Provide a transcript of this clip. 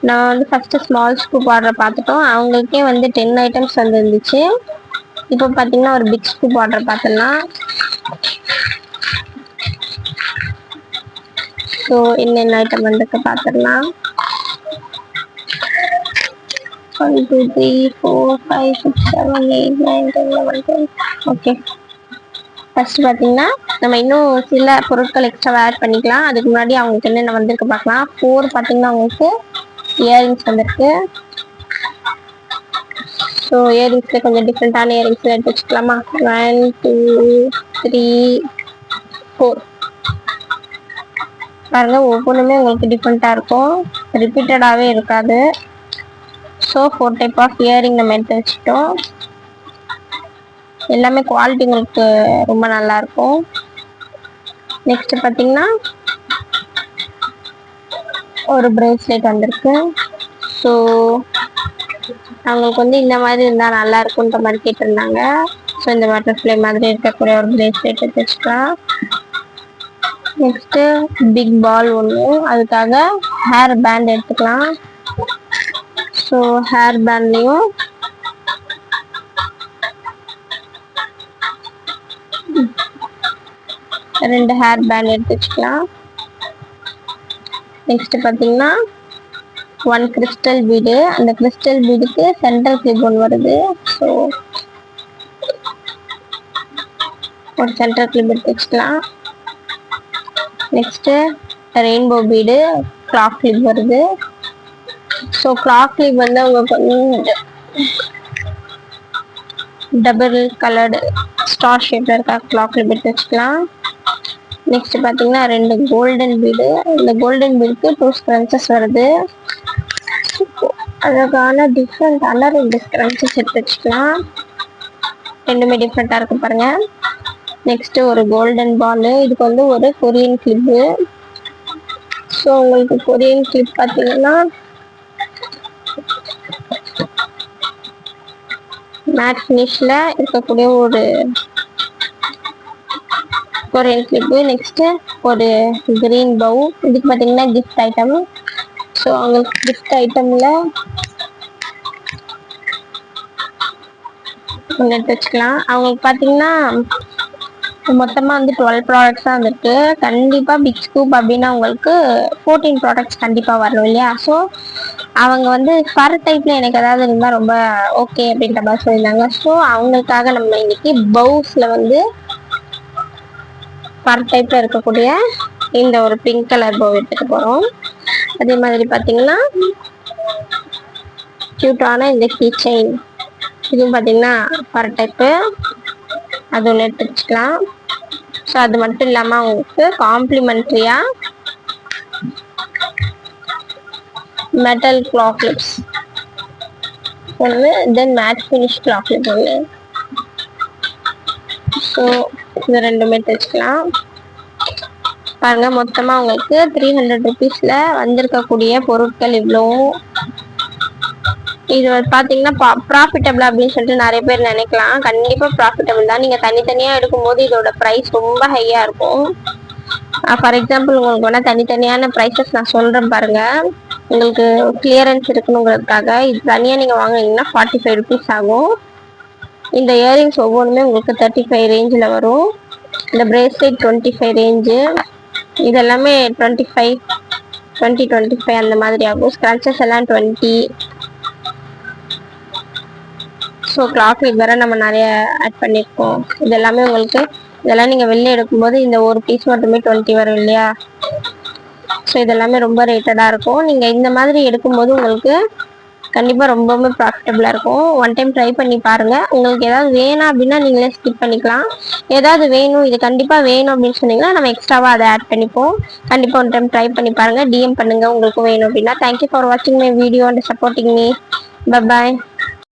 நான் வந்து first small scoop order பார்த்துட்டோம். அவங்களுக்கே வந்து 10 ஐட்டம்ஸ் வந்துருந்துச்சு. இப்போ பார்த்தீங்கன்னா ஒரு பிக் ஸ்கூப் ஆர்டர் பார்த்துடலாம். ஸோ என்னென்ன ஐட்டம் வந்துருக்கு பார்த்துடலாம். 1 2 3 4 5 6 7 8 9 10 11 12. ஓகே, ஃபர்ஸ்ட் பார்த்தீங்கன்னா நம்ம இன்னும் சில பொருட்கள் எக்ஸ்ட்ரா ஆட் பண்ணிக்கலாம். அதுக்கு முன்னாடி அவங்களுக்கு என்னென்ன வந்திருக்கு பார்க்கலாம். 4 பார்த்தீங்கன்னா அவங்களுக்கு இயரிங்ஸ் வந்திருக்கு. ஸோ இயரிங்ஸில் கொஞ்சம் டிஃப்ரெண்ட்டான இயரிங்ஸில் எடுத்து வச்சுக்கலாமா. 1 2 3 4 பாருங்க, ஒவ்வொன்றுமே உங்களுக்கு டிஃப்ரெண்ட்டாக இருக்கும், ரிப்பீட்டடாகவே இருக்காது. ஸோ 4 டைப் ஆஃப் இயரிங் நம்ம எடுத்து வச்சுட்டோம். எல்லாமே குவாலிட்டி உங்களுக்கு ரொம்ப நல்லாயிருக்கும். நெக்ஸ்ட் பார்த்தீங்கன்னா ஒரு பிரேஸ்லெட் வந்திருக்கு. ஸோ அவங்களுக்கு வந்து இந்த மாதிரி இருந்தால் நல்லா இருக்குன்ற மாதிரி கேட்டிருந்தாங்க. ஸோ இந்த பட்டர்ஃப்ளை மாதிரி இருக்கக்கூடிய ஒரு பிரேஸ்லெட் எடுத்து வச்சுக்கலாம். நெக்ஸ்ட்டு பிக் பால் ஒன்று, அதுக்காக ஹேர் பேண்ட் எடுத்துக்கலாம். ஸோ ஹேர் பேண்ட்லேயும் ரெண்டு ஹேர் பேண்ட் எடுத்து வச்சுக்கலாம். நெக்ஸ்ட் பார்த்தீங்கன்னா 1 கிறிஸ்டல் பீடு. அந்த கிறிஸ்டல் பீடுக்கு சென்டர் கிளிப் ஒன்று வருது. ஸோ ஒரு சென்டர் கிளிப் எடுத்து வச்சுக்கலாம். Next rainbow bead, clock clip வருது. ஸோ கிளாக் கிளிப் வந்து அவங்க டபுள் கலர்டு ஸ்டார் ஷேப்பில் இருக்க கிளாக் கிளிப் எடுத்து வச்சுக்கலாம். நெக்ஸ்ட் பார்த்தீங்கன்னா 2 கோல்டன் பீடு. இந்த கோல்டன் பீடுக்கு 2 ஸ்க்ரன்ச்சஸ் வருது. அழகான டிஃப்ரெண்டான 2 ஸ்க்ரன்ச்சஸ் எடுத்து வச்சுக்கலாம். ரெண்டுமே டிஃப்ரெண்ட்டாக இருக்கு பாருங்க. நெக்ஸ்ட் ஒரு கோல்டன் பால். இதுக்கு வந்து ஒரு கொரியன் கிளிப்பு. ஸோ உங்களுக்கு கொரியன் கிளிப் பார்த்தீங்கன்னா மேட் ஃபினிஷில் இருக்கக்கூடிய ஒரு கொரியன் கிளிப்பு. நெக்ஸ்ட்டு ஒரு கிரீன் பவு. இதுக்கு பார்த்தீங்கன்னா கிஃப்ட் ஐட்டம். ஸோ அவங்களுக்கு கிஃப்ட் ஐட்டமில் ஒன்று எடுத்து வச்சுக்கலாம். அவங்களுக்கு பார்த்தீங்கன்னா மொத்தமாக வந்து 12 ப்ராடக்ட்ஸ் தான் வந்துருக்கு. கண்டிப்பாக பிக் ஸ்கூப் அப்படின்னா உங்களுக்கு 14 ப்ராடக்ட்ஸ் கண்டிப்பாக வரணும் இல்லையா. ஸோ அவங்க வந்து ஃபர் டைப்பில் எனக்கு ஏதாவது இருந்தால் ரொம்ப ஓகே அப்படின்ற மாதிரி சொல்லியிருந்தாங்க. ஸோ அவங்களுக்காக நம்ம இன்னைக்கு பவுஸில் வந்து ஃபர் டைப்பில் இருக்கக்கூடிய இந்த ஒரு பிங்க் கலர் பவு எடுத்துகிட்டு போகிறோம். அதே மாதிரி பார்த்தீங்கன்னா க்யூட்டான இந்த கீ செயின், இதுவும் பார்த்தீங்கன்னா ஃபர் டைப்பு, அது ஒன்று எடுத்து வச்சுக்கலாம். ஸோ அது மட்டும் இல்லாமல் அவங்களுக்கு காம்ப்ளிமெண்ட்ரியாக மெட்டல் கிளாக் கிளிப்ஸ் ஒன்று, தென் மேட் ஃபினிஷ் கிளாக் கிளிப் ஒன்று. ஸோ இது ரெண்டுமே எடுத்து வச்சுக்கலாம். பாருங்க, மொத்தமாக உங்களுக்கு 300 ருபீஸில் வந்திருக்கக்கூடிய பொருட்கள் இவ்வளோ. இது பார்த்தீங்கன்னா ப்ராஃபிட்டபிள் அப்படின்னு சொல்லிட்டு நிறைய பேர் நினைக்கலாம். கண்டிப்பாக ப்ராஃபிட்டபிள் தான். நீங்கள் தனித்தனியாக எடுக்கும்போது இதோட ப்ரைஸ் ரொம்ப ஹையாக இருக்கும். ஃபார் எக்ஸாம்பிள் உங்களுக்கு வேணால் தனித்தனியான ப்ரைஸஸ் நான் சொல்கிறேன் பாருங்கள், உங்களுக்கு கிளியரன்ஸ் இருக்கணுங்கிறதுக்காக. இது தனியாக நீங்கள் வாங்கினீங்கன்னா 45 ருபீஸ் ஆகும். இந்த இயரிங்ஸ் ஒவ்வொன்றுமே உங்களுக்கு 35 ரேஞ்சில் வரும். இந்த பிரேஸ்லெட் 25 ரேஞ்சு, இதெல்லாமே 25 அந்த மாதிரி ஆகும். ஸ்க்ராச்சஸ் எல்லாம் 20. ஸோ கிளாக் கிளிப் வேறு நம்ம நிறைய ஆட் பண்ணியிருக்கோம். இதெல்லாமே உங்களுக்கு, இதெல்லாம் நீங்கள் வெளில எடுக்கும்போது இந்த ஒரு பீஸ் மட்டுமே 20 வரும் இல்லையா. ஸோ இதெல்லாமே ரொம்ப ரேட்டடாக இருக்கும். நீங்கள் இந்த மாதிரி எடுக்கும்போது உங்களுக்கு கண்டிப்பாக ரொம்பவுமே ப்ராஃபிட்டபுளாக இருக்கும். ஒன் டைம் ட்ரை பண்ணி பாருங்கள். உங்களுக்கு ஏதாவது வேணும் அப்படின்னா நீங்களே ஸ்கிப் பண்ணிக்கலாம். ஏதாவது வேணும், இது கண்டிப்பாக வேணும் அப்படின்னு சொன்னீங்கன்னா நம்ம எக்ஸ்ட்ராவாக அதை ஆட் பண்ணிப்போம். கண்டிப்பாக ஒன் டைம் ட்ரை பண்ணி பாருங்கள். டிஎம் பண்ணுங்கள் உங்களுக்கு வேணும் அப்படின்னா. தேங்க்யூ ஃபார் வாட்சிங் my video and supporting me. By.